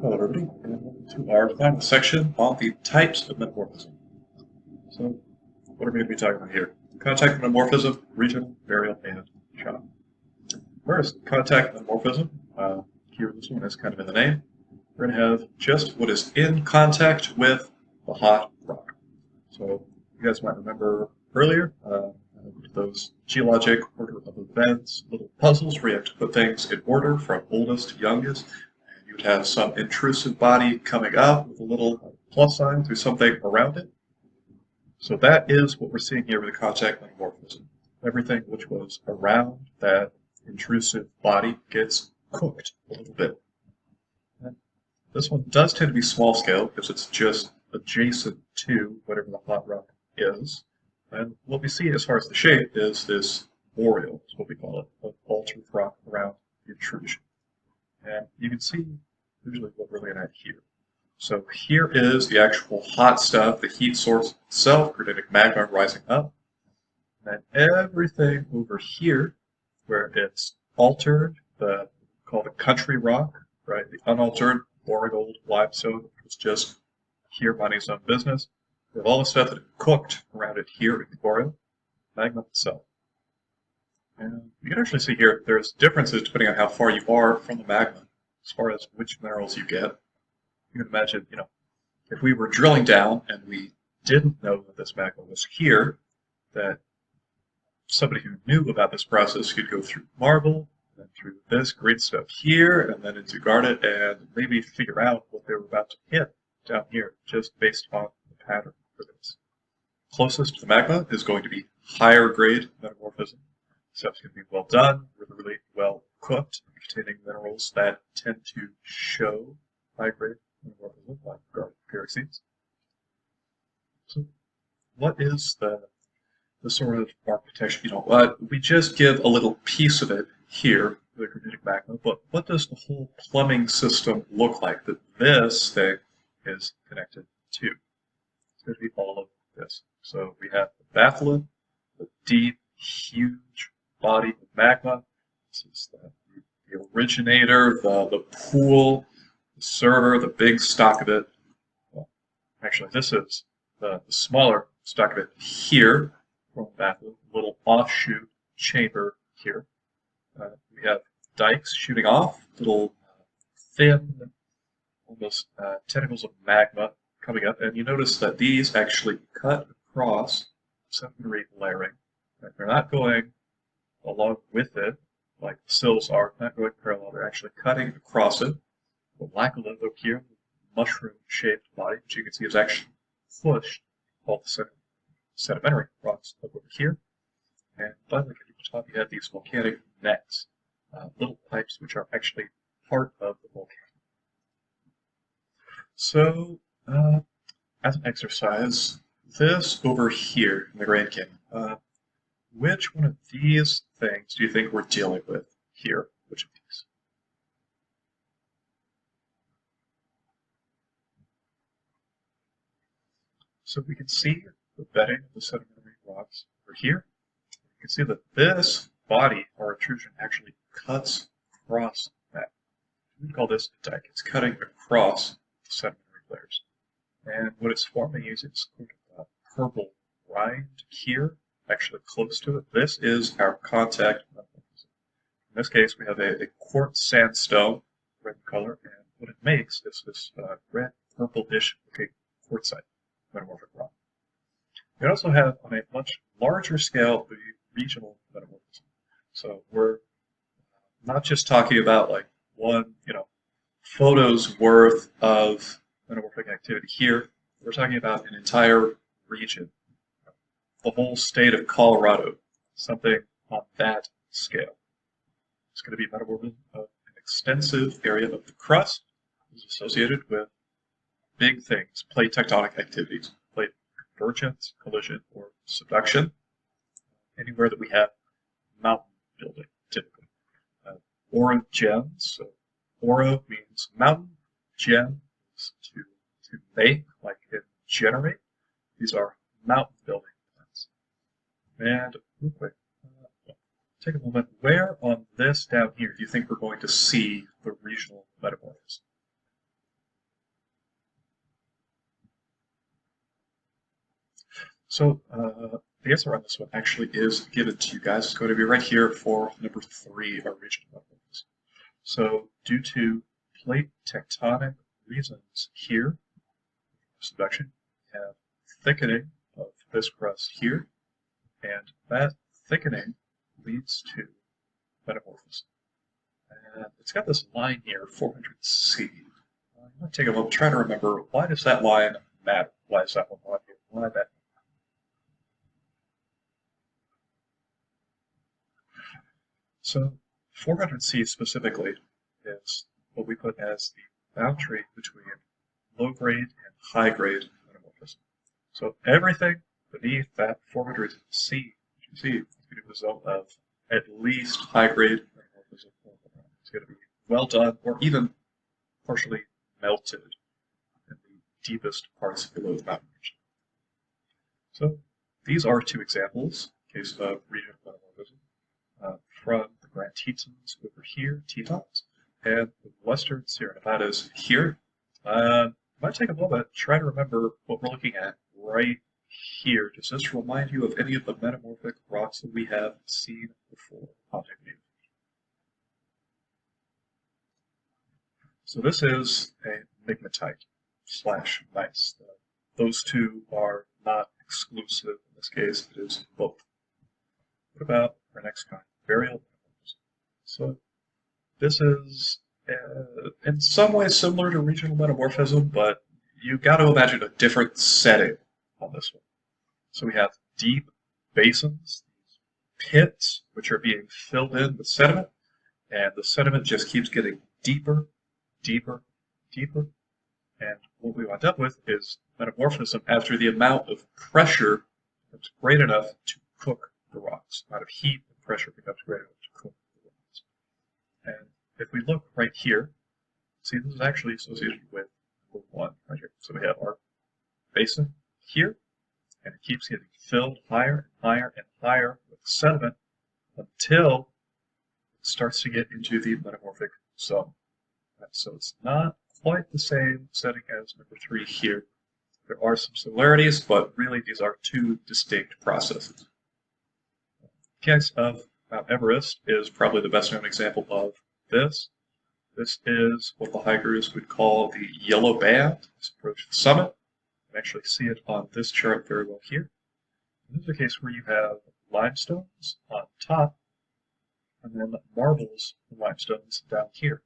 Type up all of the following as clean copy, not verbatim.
Hello everybody, and welcome to our final section on the types of metamorphism. So, what are we going to be talking about here? Contact metamorphism, regional, variable, and shock. First, contact metamorphism. Here this one is kind of in the name. We're going to have just what is in contact with the hot rock. So, you guys might remember earlier, those geologic order of events, little puzzles where you have to put things in order from oldest to youngest. You would have some intrusive body coming up with a little plus sign through something around it. So that is what we're seeing here with the contact metamorphism. Everything which was around that intrusive body gets cooked a little bit. And this one does tend to be small scale because it's just adjacent to whatever the hot rock is. And what we see as far as the shape is this boreal, is what we call it, of altered rock around the intrusion. And you can see usually what we're looking at here. So here is the actual hot stuff, the heat source itself, granitic magma rising up. And everything over here, where it's altered, called a country rock, right? The unaltered, boring old limestone, it's just here minding its own business. We have all the stuff that cooked around it here in the boreal magma itself. And you can actually see here there's differences depending on how far you are from the magma as far as which minerals you get. You can imagine, if we were drilling down and we didn't know that this magma was here, that somebody who knew about this process could go through marble, and then through this green stuff here, and then into garnet, and maybe figure out what they were about to hit down here, just based on the pattern for this. Closest to the magma is going to be higher grade metamorphism. Stuff's going to be well done, really well cooked, containing minerals that tend to show high grade metamorphism, like garnet pyroxenes. So, what is the sort of architecture? We just give a little piece of it here, the granitic magma, but what does the whole plumbing system look like that this thing is connected to? It's going to be all of this. So we have the batholith, the deep, huge body of magma. This is the originator, the pool, the server, the big stock of it. Well, actually, this is the smaller stock of it here from the batholith, little offshoot chamber here. We have dikes shooting off, little thin, almost tentacles of magma coming up, and you notice that these actually cut across secondary layering. Right? They're not going along with it, like the sills are, not going parallel, they're actually cutting across it. The laccolith over here, the mushroom-shaped body, which you can see is actually pushed all the sedimentary rocks up over here. And finally, at the top, you have these volcanic necks, little pipes which are actually part of the volcano. So, as an exercise, this over here in the Grand Canyon, which one of these things do you think we're dealing with here? Which of these? So we can see the bedding of the sedimentary rocks over here. You can see that this body, or intrusion, actually cuts across that. We call this a dike. It's cutting across the sedimentary layers. And what it's forming is it's a purple rind here, actually close to it. This is our contact metamorphism. In this case, we have a quartz sandstone, red in color, and what it makes is this red, purple-ish looking quartzite metamorphic rock. We also have, on a much larger scale, the regional metamorphism. So we're not just talking about like one, photo's worth of metamorphic activity here. We're talking about an entire region, the whole state of Colorado, something on that scale. It's going to be metamorphism of an extensive area of the crust is associated with big things, plate tectonic activities, plate convergence, collision, or subduction. Anywhere that we have mountain building, typically. Orogens, so oro means mountain, gen is to make, like in generate. These are mountain building plants. And real quick, take a moment. Where on this down here do you think we're going to see the regional metamorphism? So the answer on this one actually is given to you guys. It's going to be right here for number 3, our regional metamorphism. So due to plate tectonic reasons here, subduction, we have thickening of this crust here, and that thickening leads to metamorphism. And it's got this line here, 400C. I'm going to take a moment, try to remember, why does that line matter? Why is that one on here? Why that? So 400C specifically is what we put as the boundary between low-grade and high-grade metamorphism. So everything beneath that 400C, you see, is going to be a result of at least high-grade metamorphism. It's going to be well done, or even partially melted in the deepest parts below the mountain region. So these are 2 examples, in case of regional metamorphism, from the Grand Tetons over here, Tetons, and the Western Sierra Nevadas here. I might take a moment, try to remember what we're looking at right here. Does this remind you of any of the metamorphic rocks that we have seen before? So this is a migmatite / gneiss. Those 2 are not exclusive in this case, it is both. What about our next kind? Burial metamorphism. So this is in some ways similar to regional metamorphism, but you've got to imagine a different setting on this one. So we have deep basins, pits, which are being filled in with sediment, and the sediment just keeps getting deeper, deeper, deeper, and what we wind up with is metamorphism after the amount of pressure becomes great enough to cook the rocks. The amount of heat and pressure becomes great enough to cook the rocks. And if we look right here, see this is actually associated with number 1 right here. So we have our basin here, and it keeps getting filled higher and higher and higher with sediment until it starts to get into the metamorphic zone. And so it's not quite the same setting as number 3 here. There are some similarities, but really these are 2 distinct processes. The case of Mount Everest is probably the best known example of this. This is what the hikers would call the yellow band as they approach the summit. You can actually see it on this chart very well here. And this is a case where you have limestones on top and then marbles and limestones down here.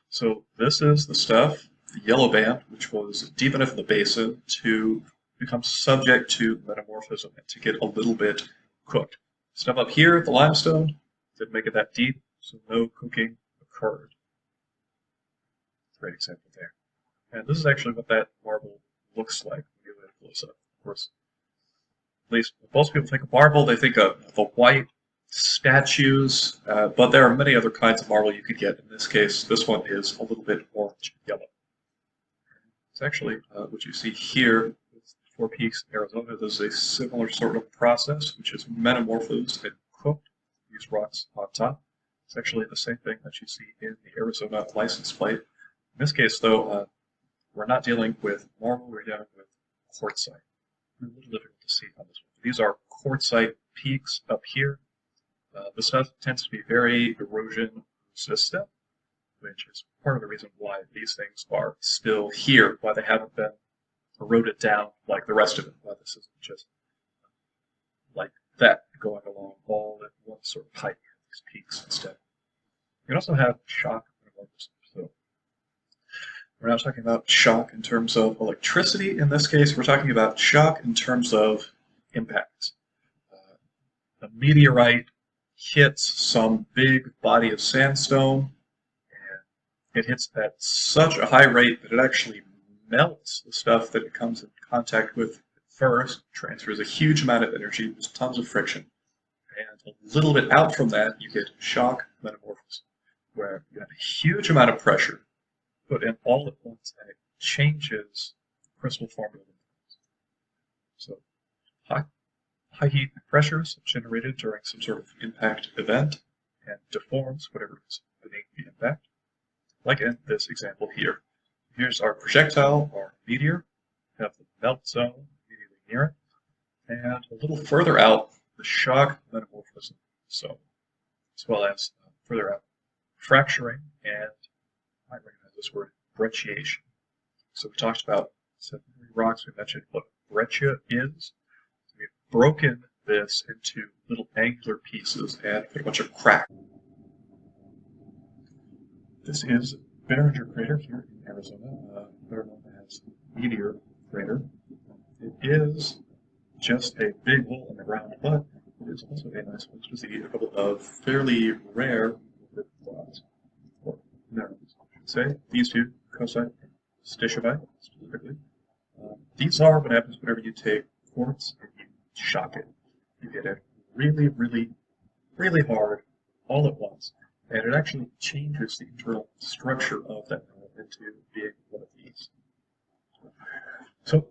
So this is the stuff, the yellow band, which was deep enough in the basin to become subject to metamorphism and to get a little bit cooked. Stuff up here, the limestone, didn't make it that deep, so no cooking occurred. Great example there. And this is actually what that marble looks like when you get a close up. Of course, at least most people think of marble, they think of the white statues, but there are many other kinds of marble you could get. In this case, this one is a little bit orange yellow. It's actually what you see here with 4 Peaks in Arizona. This is a similar sort of process, which is metamorphosed and cooked. These rocks on top. It's actually the same thing that you see in the Arizona license plate. In this case, though, we're not dealing with marble, we're dealing with quartzite. A little difficult to see on this one. These are quartzite peaks up here. This stuff tends to be very erosion resistant, which is part of the reason why these things are still here, why they haven't been eroded down like the rest of it, why this isn't just like that going along all at one sort of height, these peaks instead. You can also have shock metamorphism. So we're not talking about shock in terms of electricity. In this case, we're talking about shock in terms of impacts. A meteorite hits some big body of sandstone, and it hits at such a high rate that it actually melts the stuff that it comes in contact with first, transfers a huge amount of energy, there's tons of friction, and a little bit out from that you get shock metamorphism, where you have a huge amount of pressure put in all at once, and it changes the crystal formula. So high heat pressures generated during some sort of impact event and deforms whatever is beneath the impact. Like in this example here. Here's our projectile, our meteor. We have the melt zone immediately near it. and a little further out, the shock metamorphism. So, as well as further out, fracturing and, I might recognize this word, brecciation. So we talked about secondary rocks. We mentioned what breccia is. So we've broken this into little angular pieces and put a bunch of cracks. This is Behringer crater here in Arizona, better known as Meteor crater. It is just a big hole in the ground, but it is also a nice place to see a couple of fairly rare clouds, or minerals, I should say. These two, calcite and stishovite, specifically. These are what happens whenever you take quartz and you shock it. You hit it really, really, really hard all at once, and it actually changes the internal structure of that mineral into being one of these. So,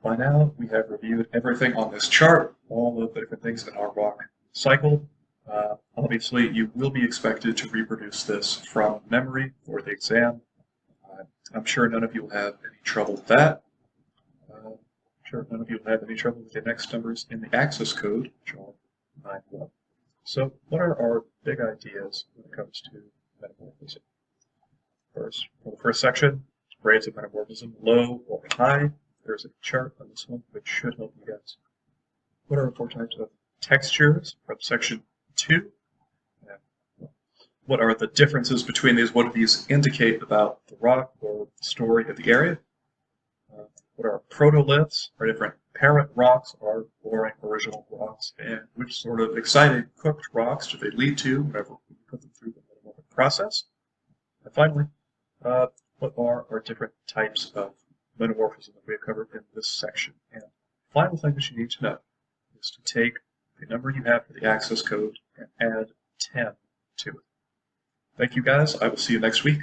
by now, we have reviewed everything on this chart, all of the different things in our rock cycle. Obviously, you will be expected to reproduce this from memory for the exam. I'm sure none of you will have any trouble with that. I'm sure none of you will have any trouble with the next numbers in the access code, which are 9-1. So, what are our big ideas when it comes to metamorphism? First, for the first section, rates of metamorphism, low or high. There's a chart on this one which should help you guys. What are 4 types of textures from section 2? And what are the differences between these? What do these indicate about the rock or the story of the area? What are protoliths? Are different parent rocks or boring original rocks? And which sort of exciting cooked rocks do they lead to whenever we put them through the metamorphic process? And finally, what are our different types of metamorphism that we have covered in this section? And the final thing that you need to know is to take the number you have for the access code and add 10 to it. Thank you guys. I will see you next week.